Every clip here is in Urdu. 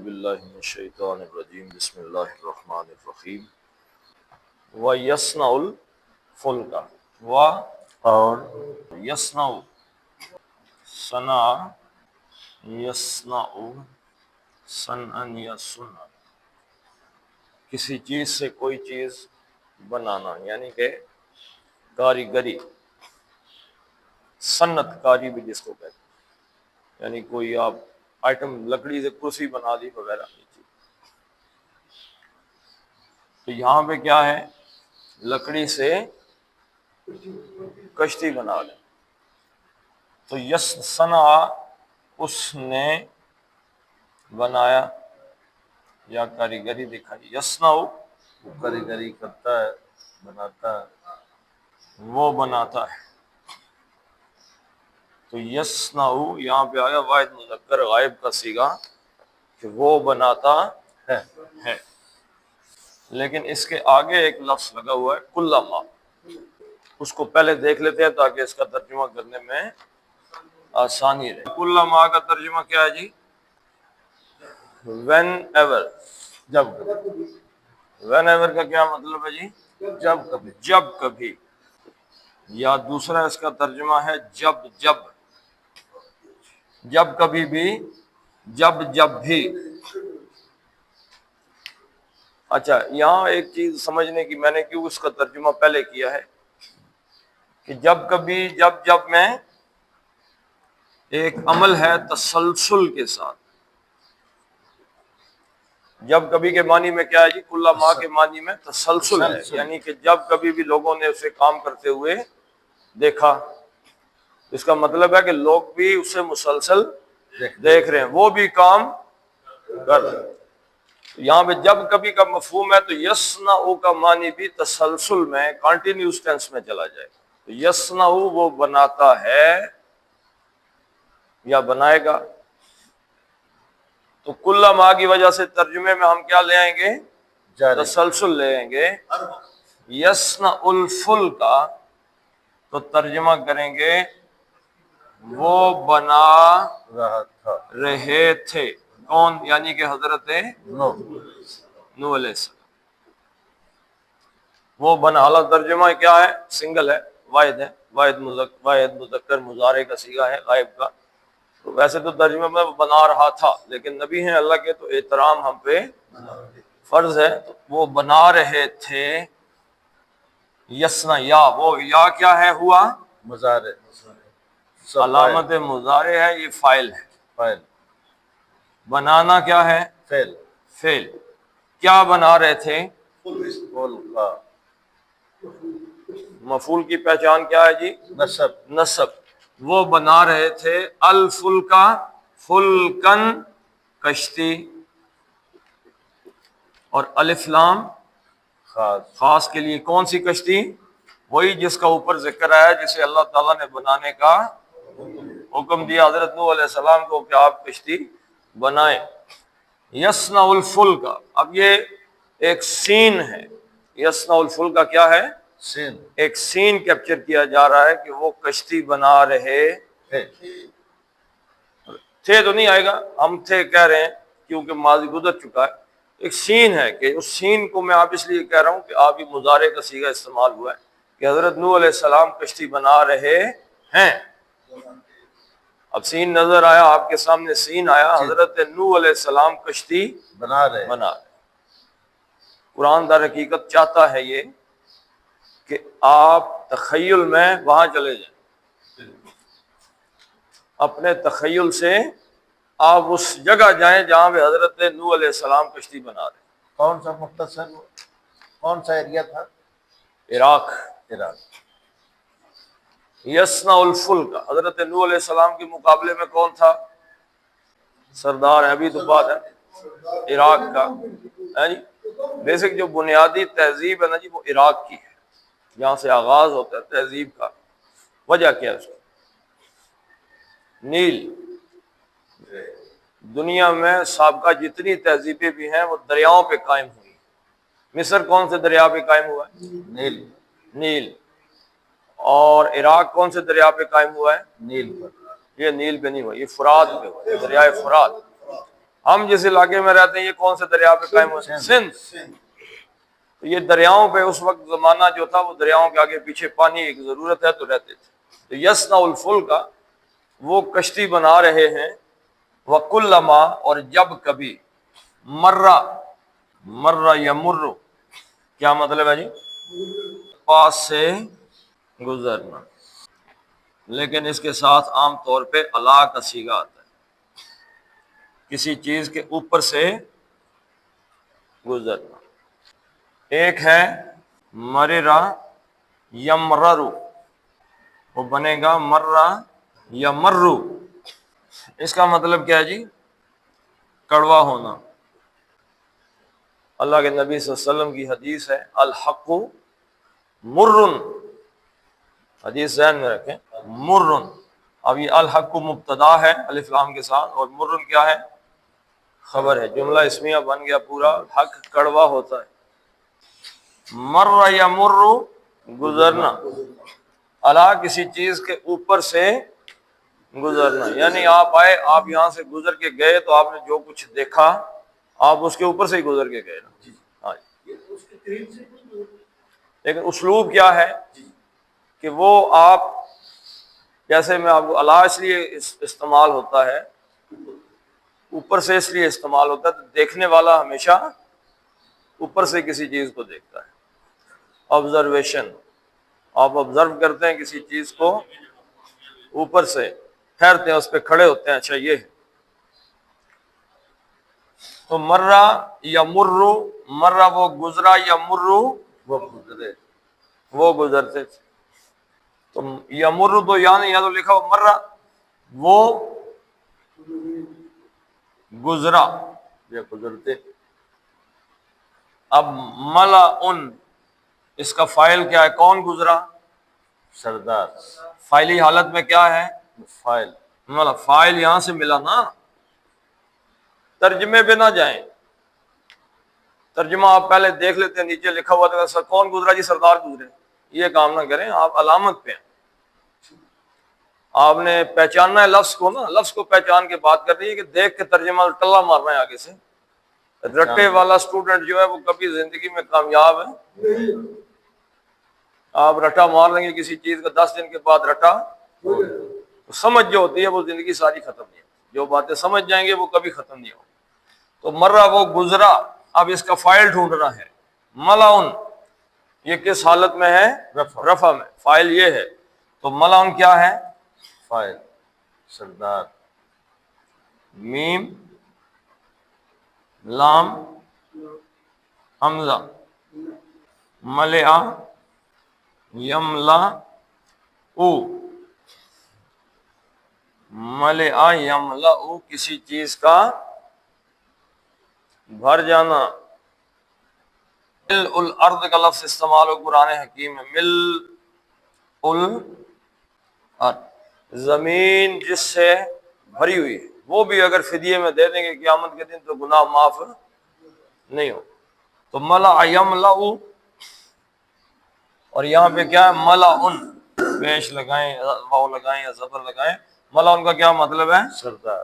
باللہ من الشیطان الرجیم بسم اللہ الرحمن الرحیم وَيَصْنَعُ الْفُلْكَ اور یصنع صنع یصنع صنعا یا صنع کسی چیز سے کوئی چیز بنانا یعنی کہ کاریگری، صنعت کاری بھی جس کو کہتے ہیں، یعنی کوئی آپ آئٹم لکڑی سے کرسی بنا دی وغیرہ یہ چیز۔ تو یہاں پہ کیا ہے، لکڑی سے کشتی بنا لیں تو یس صنع اس نے بنایا یا کاریگری دکھائی، یصنع وہ کاریگری کرتا ہے، بناتا ہے۔ وہ بناتا ہے۔ تو یصنع یہاں پہ آیا واحد مذکر غائب کا صیغہ کہ وہ بناتا ہے، لیکن اس کے آگے ایک لفظ لگا ہوا ہے کلما، اس کو پہلے دیکھ لیتے ہیں تاکہ اس کا ترجمہ کرنے میں آسانی رہے۔ کلما کا ترجمہ کیا ہے جی؟ Whenever. جب وین ایور کا کیا مطلب ہے جی؟ جب کبھی جب کبھی، یا دوسرا اس کا ترجمہ ہے جب جب، جب کبھی بھی، جب جب بھی۔ اچھا، یہاں ایک چیز سمجھنے کی، میں نے کیوں اس کا ترجمہ پہلے کیا ہے کہ جب کبھی، جب جب میں ایک عمل ہے تسلسل کے ساتھ۔ جب کبھی کے معنی میں کیا ہے جی؟ کل ماہ کے معنی میں تسلسل ہے، یعنی کہ جب کبھی بھی لوگوں نے اسے کام کرتے ہوئے دیکھا، اس کا مطلب ہے کہ لوگ بھی اسے مسلسل دیکھ رہے ہیں، وہ بھی کام کر رہے ہیں۔ یہاں پہ جب کبھی کا مفہوم ہے تو یصنع کا معنی بھی تسلسل میں کنٹینیوس ٹینس میں چلا جائے۔ تو یصنع وہ بناتا ہے یا بنائے گا۔ تو کل ما کی وجہ سے ترجمے میں ہم کیا لے آئیں گے؟ جاری تسلسل لے آئیں گے۔ یصنع الفلک تو ترجمہ کریں گے وہ بنا رہا تھا رہے تھے۔ کون؟ یعنی کہ حضرت نو نوح علیہ السلام۔ وہ بنا، اعلیٰ ترجمہ کیا ہے؟ سنگل ہے، واحد ہے، واحد مذکر مضارع کا صیغہ ہے غائب کا۔ تو ویسے تو ترجمہ میں بنا رہا تھا، لیکن نبی ہیں اللہ کے تو احترام ہم پہ فرض ہے، تو وہ بنا رہے تھے۔ یصنع، یا وہ یا کیا ہے؟ ہوا مضارع، علامت مضارع ہے، یہ فاعل ہے۔ فاعل، بنانا کیا ہے؟ فعل، فعل۔ کیا بنا رہے تھے؟ فعل کا مفعول کی پہچان کیا ہے جی؟ نصب، نصب۔ وہ بنا رہے تھے الفلکا، فلکن کشتی، اور الف لام خاص، خاص کے لیے کون سی کشتی؟ وہی جس کا اوپر ذکر آیا، جسے اللہ تعالیٰ نے بنانے کا حکم دیا حضرت نوح علیہ السلام کو کہ آپ کشتی بنائیں۔ یصنع الفلک، اب یہ ایک سین ہے۔ یصنع الفلک کیا ہے؟ سین ایک سین کیپچر کیا جا رہا ہے کہ وہ کشتی بنا رہے ہے، تھے، تو نہیں آئے گا، ہم تھے کہہ رہے ہیں کیونکہ ماضی گزر چکا ہے۔ ایک سین ہے کہ اس سین کو میں آپ اس لیے کہہ رہا ہوں کہ آپ ہی مضارع کا صیغہ استعمال ہوا ہے کہ حضرت نوح علیہ السلام کشتی بنا رہے ہیں۔ اب سین نظر آیا آپ کے سامنے، سین آیا، حضرت نوح علیہ السلام کشتی بنا رہے، بنا رہے۔ قرآن در حقیقت چاہتا ہے یہ کہ آپ تخیل میں وہاں چلے جائیں، اپنے تخیل سے آپ اس جگہ جائیں جہاں پہ حضرت نوح علیہ السلام کشتی بنا رہے ہیں۔ کون سا مختصر، کون سا ایریا تھا؟ عراق۔ عراق۔ یصنع الفلک، حضرت نوح علیہ السلام کے مقابلے میں کون تھا؟ سردار ہے، ابھی تو بات ہے عراق کا ہے جی۔ بیسک جو بنیادی تہذیب ہے نا جی، وہ عراق کی ہے، جہاں سے آغاز ہوتا ہے تہذیب کا۔ وجہ کیا ہے اس کی؟ نیل۔ دنیا میں سابقہ جتنی تہذیبیں بھی ہیں وہ دریاؤں پہ قائم ہوئی۔ مصر کون سے دریا پہ قائم ہوا ہے؟ نیل، نیل۔ اور عراق کون سے دریا پہ قائم ہوا ہے؟ نیل پر، یہ نیل پہ نہیں ہوا، یہ فرات پہ ہوا ہے، دریائے فرات۔ ہم جس علاقے میں رہتے ہیں یہ کون سے دریا پہ قائم ہوئے؟ سندھ۔ تو یہ دریاؤں پہ اس وقت زمانہ جو تھا وہ دریاؤں کے آگے پیچھے پانی کی ضرورت ہے تو رہتے تھے۔ تو یصنع الفلک کا وہ کشتی بنا رہے ہیں، وکلما اور جب کبھی، مرہ یمر کیا مطلب ہے جی؟ پاس سے گزرنا، لیکن اس کے ساتھ عام طور پہ الا کا صیغہ آتا ہے، کسی چیز کے اوپر سے گزرنا۔ ایک ہے مررا یمررو، وہ بنے گا مرہ یمرو، اس کا مطلب کیا ہے جی؟ کڑوا ہونا۔ اللہ کے نبی صلی اللہ علیہ وسلم کی حدیث ہے الحق مرن، حدیث ذہن میں رکھیں، مرن۔ اب یہ الحق مبتدا ہے الف لام کے ساتھ، اور مرن کیا ہے؟ خبر ہے، جملہ اسمیہ بن گیا پورا، حق کڑوا ہوتا ہے۔ مر یمر گزرنا، الا کسی چیز کے اوپر سے گزرنا، یعنی آپ آئے، آپ یہاں سے گزر کے گئے تو آپ نے جو کچھ دیکھا آپ اس کے اوپر سے ہی گزر کے گئے نا۔ ہاں جی، لیکن اسلوب کیا ہے کہ وہ آپ، جیسے میں آپ کو الا اس لیے استعمال ہوتا ہے، اوپر سے اس لیے استعمال ہوتا ہے تو دیکھنے والا ہمیشہ اوپر سے کسی چیز کو دیکھتا ہے۔ آبزرویشن، آپ آبزرو کرتے ہیں کسی چیز کو اوپر سے، ٹھہرتے ہیں اس پہ، کھڑے ہوتے ہیں، اچھا یہ ہے۔ تو مرہ یمرو، مرہ وہ گزرا، یمرو وہ گزرے، وہ گزرتے تھے۔ تو یمر تو یعنی یا تو لکھا ہو مرہ، وہ گزرا یہ گزرتے۔ اب ملعن، اس کا فاعل کیا ہے؟ کون گزرا؟ سردار، فاعلی حالت میں کیا ہے؟ فائل، مطلب فاعل یہاں سے ملا نا، ترجمے پہ نہ جائیں، ترجمہ آپ پہلے دیکھ لیتے ہیں، نیچے لکھا ہوا تھا کون گزرا جی؟ سردار گزرے، یہ کام نہ کریں، آپ علامت پہ ہیں، آپ نے پہچاننا ہے لفظ کو نا، لفظ کو پہچان کے بات کرنی ہے کہ دیکھ کے ترجمہ ٹلا مارنا ہے آگے سے۔ رٹے والا اسٹوڈنٹ جو ہے وہ کبھی زندگی میں کامیاب ہے؟ آپ رٹا مار لیں گے کسی چیز کا، 10 دن کے بعد رٹا، سمجھ جو ہوتی ہے وہ زندگی ساری ختم نہیں ہوتی، جو باتیں سمجھ جائیں گے وہ کبھی ختم نہیں ہوگی۔ تو مرہ وہ گزرا، اب اس کا فاعل ڈھونڈنا ہے۔ ملعن یہ کس حالت میں ہے؟ رفع میں، فاعل یہ ہے، تو ملعن کیا ہے؟ فائل، سردار، میم لام حمزہ، ملعا یملا او، ملعا یملا او کسی چیز کا بھر جانا۔ مل الارض کا لفظ استعمال ہو قرآن حکیم میں، مل الارض، زمین جس سے بھری ہوئی ہے، وہ بھی اگر فدیے میں دے دیں گے قیامت کے دن تو گناہ معاف نہیں ہو۔ تو ملع یملأ، اور یہاں پہ کیا ہے؟ ملعن، پیش لگائیں، واو لگائیں یا زبر لگائیں، ملعن کا کیا مطلب ہے؟ سردار،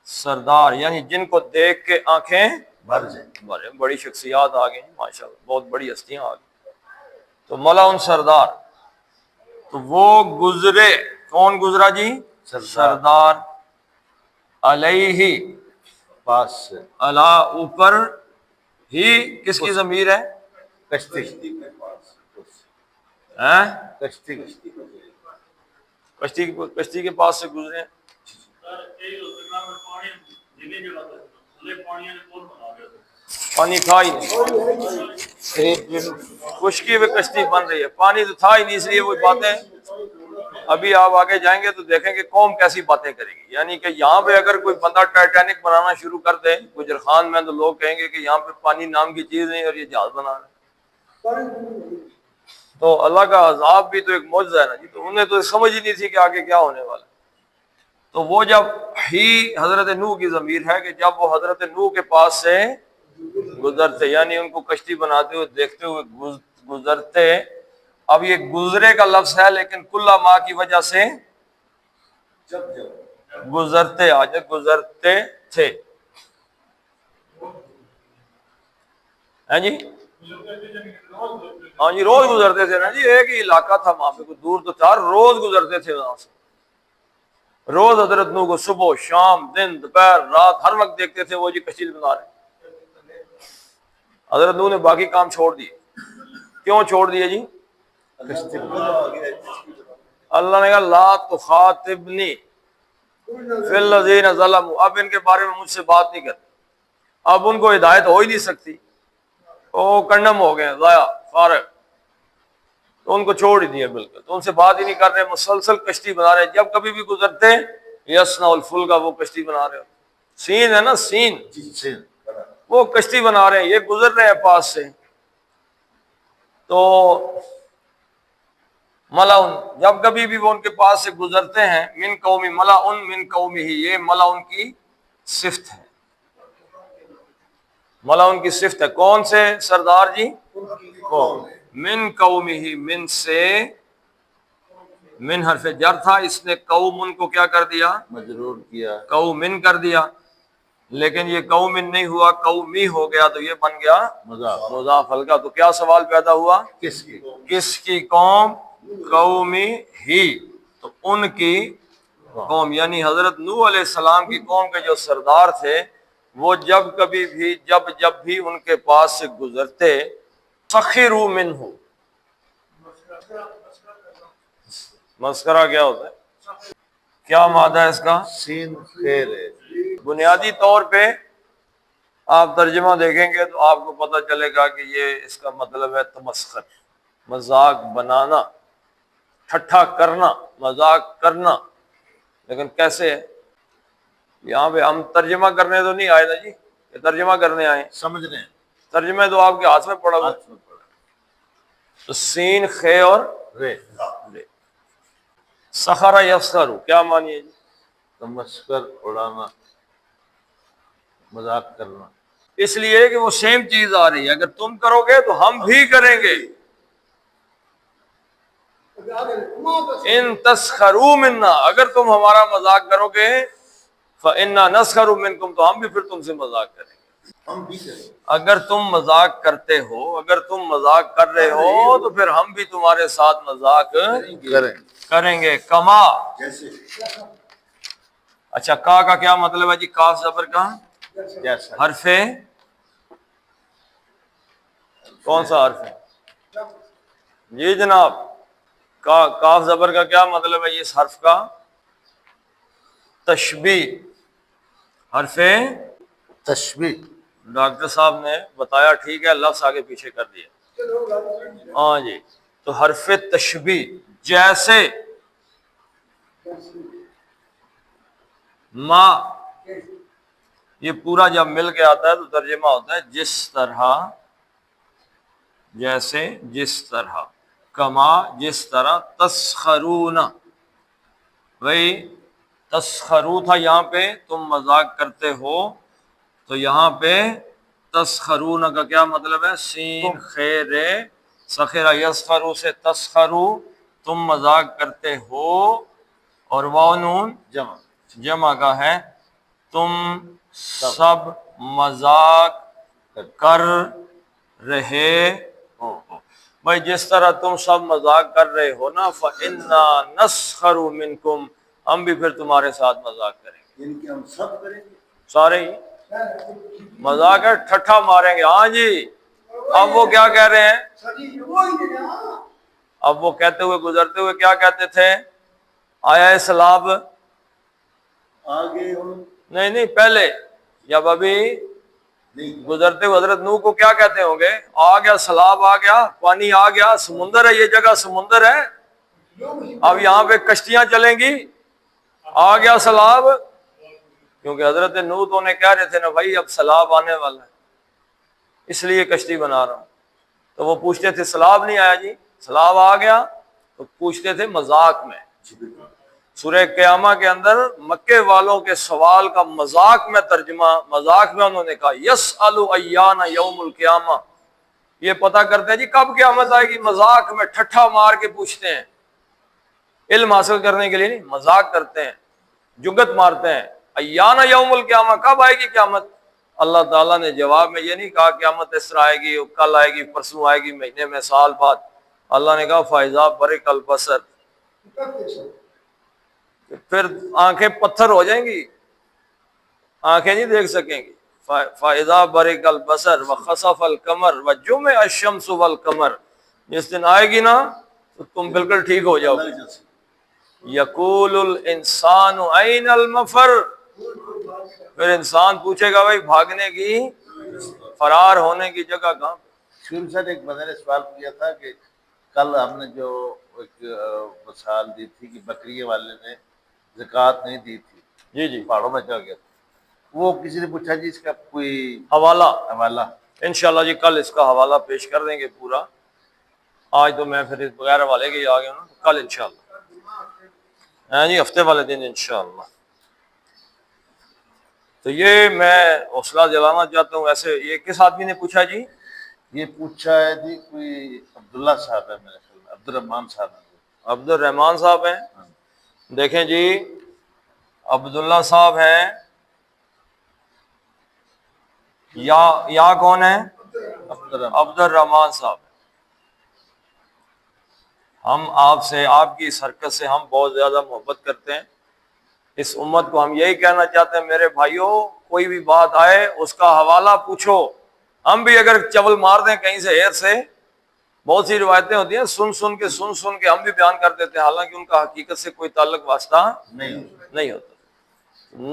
سردار، یعنی جن کو دیکھ کے آنکھیں بھر جائیں۔ بڑی شخصیات آ گئی ماشاءاللہ، بہت بڑی ہستیاں آ گئی۔ تو ملعن سردار، تو وہ گزرے، کون گزرا جی؟ سردار، علیہ پاس سے، الا اوپر، ہی کس کی ضمیر ہے؟ کشتی، ہیں؟ کشتی، کشتی کے پاس سے گزرے۔ پانی تھا ہی نہیں، خشکی میں کشتی بن رہی ہے، پانی تو تھا ہی نہیں، اس لیے وہ باتیں ابھی آپ آگے جائیں گے تو دیکھیں کہ قوم کیسی باتیں کرے گی۔ یعنی کہ یہاں پہ اگر کوئی بندہ ٹائٹینک بنانا شروع کر دے گجر خان میں، تو لوگ کہیں گے کہ یہاں پہ پانی نام کی چیز نہیں اور یہ جہاز بنا رہا ہے۔ تو اللہ کا عذاب بھی تو ایک معجزہ ہے نا جی، تو انہیں تو سمجھ ہی نہیں تھی کہ آگے کیا ہونے والا۔ تو وہ جب ہی حضرت نوح کی ضمیر ہے کہ جب وہ حضرت نوح کے پاس سے گزرتے، یعنی ان کو کشتی بناتے ہوئے دیکھتے ہوئے گزرتے۔ اب یہ گزرے کا لفظ ہے لیکن کلا ماں کی وجہ سے گزرتے، آج گزرتے تھے، ہے جی؟ ہاں جی، روز گزرتے تھے نا جی، ایک ہی علاقہ تھا وہاں پہ، کوئی دور تو تھا، روز گزرتے تھے وہاں سے، روز حضرت نوح کو صبح شام دن دوپہر رات ہر وقت دیکھتے تھے وہ جی کشتی بنا رہے ہیں۔ حضرت نوح نے باقی کام چھوڑ دیے۔ کیوں چھوڑ دیے جی؟ کشتی اللہ نے کہا لا تخاطبنی فی الذین ظلموا، اب ان کے بارے میں مجھ سے بات نہیں کرتے، اب ان کو ہدایت ہو ہی نہیں سکتی، وہ کنڈم ہو گئے، ضائع، فارغ، تو ان کو چھوڑ ہی دیا بالکل، تو ان سے بات ہی نہیں کر رہے، مسلسل کشتی بنا رہے، جب کبھی بھی گزرتے یصنع الفلک، وہ کشتی بنا رہے ہو، سین ہے نا سین، سے وہ کشتی بنا رہے ہیں، یہ گزر رہے ہیں پاس سے، تو ملعن، جب کبھی بھی وہ ان کے پاس سے گزرتے ہیں، من قومی، ملعن من قومی ہی، یہ ملعن کی صفت ہے، ملعن کی صفت ہے، کون سے سردار جی؟ قوم من قومی ہی، من سے، من حرف جر تھا، اس نے قوم کو کیا کر دیا؟ مجرور کیا، قومن کر دیا، لیکن یہ قومن نہیں ہوا، قومی ہو گیا، تو یہ بن گیا مضاف، مضاف ہلکا، تو کیا سوال پیدا ہوا؟ کس کی؟ کس کی قوم؟ قومی ہی، تو ان کی قوم، یعنی حضرت نوح علیہ السلام کی قوم کے جو سردار تھے، وہ جب کبھی بھی جب بھی ان کے پاس سے گزرتے، سخروا منہ، مسخرہ کیا ہوتا ہے؟ کیا مادہ ہے اس کا؟ سین خیر ہے، بنیادی طور پہ آپ ترجمہ دیکھیں گے تو آپ کو پتہ چلے گا کہ یہ اس کا مطلب ہے تمسخر، مذاق بنانا، ٹھٹھا کرنا، مذاق کرنا، لیکن کیسے ہے؟ یہاں پہ ہم ترجمہ کرنے تو نہیں آئے نا جی، یہ ترجمہ کرنے آئے، سمجھ رہے ہیں، ترجمہ تو آپ کے ہاتھ میں پڑا ہوا ہے۔ ہاتھ میں پڑا، تو سین خے اور رے، رے، سخرہ یسخر، کیا معنی ہے جی؟ تمسکر، اڑانا، مذاق کرنا، اس لیے کہ وہ سیم چیز آ رہی ہے، اگر تم کرو گے تو ہم بھی کریں گے، ان تسخروا منا، اگر تم ہمارا مذاق کرو گے، فإنا نسخر منکم، تو ہم بھی پھر تم سے مذاق کریں گے، ہم بھی کریں، اگر تم مذاق کرتے ہو، اگر تم مذاق کر رہے ہو تو پھر ہم بھی تمہارے ساتھ مذاق کریں، کریں گے، کما، جیسے، اچھا کا کیا مطلب ہے جی؟ کاف زبر کا جیسا، حرف، کون سا حرف ہے جی جناب؟ کاف زبر کا کیا مطلب ہے؟ اس حرف کا تشبیہ، حرف، تشبیہ، ڈاکٹر صاحب نے بتایا، ٹھیک ہے، لفظ آگے پیچھے کر دیا، ہاں جی، تو حرف تشبیہ، جیسے، ما، یہ پورا جب مل کے آتا ہے تو ترجمہ ہوتا ہے جس طرح، جیسے، جس طرح، کما، جس طرح، تسخرون، بھائی تسخرو تھا یہاں پہ، تم مذاق کرتے ہو، تو یہاں پہ تسخرون کا کیا مطلب ہے؟ سین خیر، سخرہ یسخرو سے تسخرو، تم مذاق کرتے ہو، اور واو نون جمع، جمع کا ہے، تم سب مذاق کر رہے ہو، بھائی جس طرح تم سب مذاق کر رہے ہو نا، فَإِنَّا نَسْخَرُ مِنْكُمْ، ہم بھی پھر تمہارے ساتھ مذاق کریں گے، یعنی کہ ہم سب کریں گے، سارے ہی مذاق ہے، ٹھٹھا ماریں گے، ہاں جی۔ اب وہ کیا کہہ رہے ہیں؟ اب وہ کہتے ہوئے، گزرتے ہوئے کیا کہتے تھے؟ آیا سلاب، آگے ہم نہیں پہلے، جب ابھی نہیں، گزرتے ہوئے حضرت نوح کو کیا کہتے ہوں گے؟ آ گیا سیلاب، آ گیا پانی، آ گیا، سمندر ہے، یہ جگہ سمندر ہے، اب یہاں پہ کشتیاں چلیں گی، آ گیا سیلاب، کیونکہ حضرت نوح تو انہیں کہہ رہے تھے نا بھائی اب سیلاب آنے والا ہے، اس لیے کشتی بنا رہا ہوں، تو وہ پوچھتے تھے سیلاب نہیں آیا جی، سیلاب آ گیا، تو پوچھتے تھے مذاق میں۔ سورہ قیامہ کے اندر مکے والوں کے سوال کا مذاق میں ترجمہ، مذاق میں انہوں نے کہا یسأل ایان یوم القیامہ، یہ پتہ کرتے ہیں جی کب قیامت آئے گی، مذاق میں ٹھٹھا مار کے پوچھتے ہیں، علم حاصل کرنے کے لیے نہیں، مذاق کرتے ہیں، جگت مارتے ہیں، ایان یوم القیامہ، کب آئے گی قیامت؟ اللہ تعالیٰ نے جواب میں یہ نہیں کہا قیامت اس طرح آئے گی، کل آئے گی، پرسوں آئے گی، مہینے میں، سال بعد۔ اللہ نے کہا فَإِذَا بَرِقَ الْبَصَرُ، پھر آنکھیں پتھر ہو جائیں گی، آنکھیں نہیں دیکھ سکیں گی۔ فَإِذَا بَرِقَ الْبَصَرُ وَخَسَفَ الْقَمَرُ وَجُمِعَ الشَّمْسُ وَالْقَمَرُ، جس دن آئے گی نا تو تم بالکل ٹھیک ہو جاؤ گے۔ یقول الانسان این المفر، پھر انسان پوچھے گا بھائی بھاگنے کی، فرار ہونے کی جگہ کہاں؟ شروع سے ایک بندے نے سوال کیا تھا کہ کل ہم نے جو ایک مثال دی تھی کہ بکری والے نے زکوٰۃ نہیں دی تھی، جی جی، پہاڑوں میں چل گیا تھا، وہ کسی نے پوچھا جی اس کا کوئی حوالہ انشاءاللہ جی کل اس کا حوالہ پیش کر دیں گے پورا۔ آج تو میں پھر بغیر حوالے کے ہی آ گیا ہوں، کل انشاءاللہ، ہاں جی ہفتے والے دن انشاءاللہ۔ تو یہ میں حوصلہ دلانا چاہتا ہوں۔ ایسے یہ کس آدمی نے پوچھا جی؟ یہ پوچھا ہے جی کوئی عبداللہ صاحب ہے، میرے خیال میں عبد الرحمان صاحب ہے۔ عبد الرحمان صاحب ہیں؟ دیکھیں جی عبداللہ صاحب ہیں یا کون ہے؟ عبد الرحمان صاحب۔ ہم آپ سے، آپ کی اس حرکت سے ہم بہت زیادہ محبت کرتے ہیں۔ اس امت کو ہم یہی کہنا چاہتے ہیں میرے بھائیوں، کوئی بھی بات آئے اس کا حوالہ پوچھو۔ ہم بھی اگر چول مار دیں کہیں سے ہیر سے، بہت سی روایتیں ہوتی ہیں سن کے ہم بھی بیان کر دیتے ہیں، حالانکہ ان کا حقیقت سے کوئی تعلق واسطہ نہیں ہوتا۔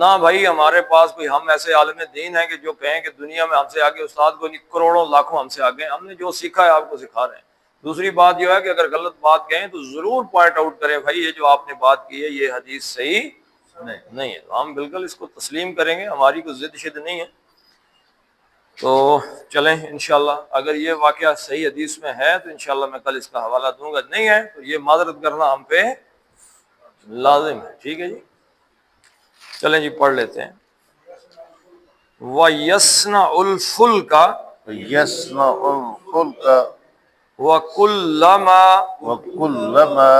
نہ بھائی ہمارے پاس کوئی ہم ایسے عالم دین ہیں کہ جو کہیں کہ دنیا میں ہم سے آگے استاد کو نہیں، کروڑوں لاکھوں ہم سے آگے ہیں۔ ہم نے جو سیکھا ہے آپ کو سکھا رہے ہیں۔ دوسری بات یہ ہے کہ اگر غلط بات کہیں تو ضرور پوائنٹ آؤٹ کریں، بھائی یہ جو آپ نے بات کی ہے یہ حدیث صحیح نہیں ہے، ہم بالکل اس کو تسلیم کریں گے، ہماری کوئی ضد شد نہیں ہے۔ تو چلیں انشاءاللہ اگر یہ واقعہ صحیح حدیث میں ہے تو انشاءاللہ میں کل اس کا حوالہ دوں گا، نہیں ہے تو یہ معذرت کرنا ہم پہ لازم ہے، ٹھیک ہے جی۔ چلیں جی پڑھ لیتے ہیں۔ وَيَصْنَعُ الْفُلْكَ يَصْنَعُ الْفُلْكَ وَكُلَّمَا وَكُلَّمَا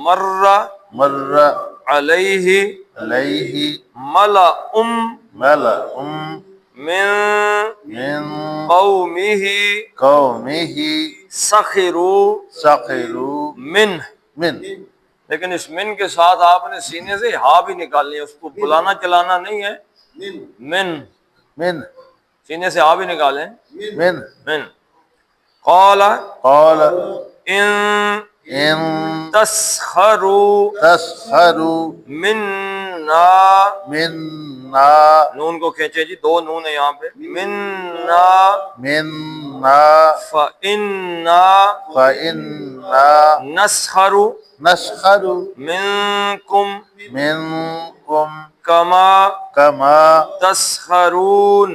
مَرَّ مَرَّ عَلَيْهِ عَلَيْهِ مَلَأٌ مَلَأٌ مِّن مِّن قَوْمِهِ قَوْمِهِ سَخِرُوا سَخِرُوا مِنْ، لیکن اس من کے ساتھ آپ نے سینے سے ہا بھی نکالنی ہے، اس کو بلانا چلانا نہیں ہے۔ من سینے سے ہا بھی نکالیں، من۔ قال ان تسخروا منا، نون کو کھینچے جی، دو نون ہے یہاں پہ، منا فإنا نسخر منکم کما تسخرون۔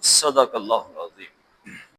صدق اللہ۔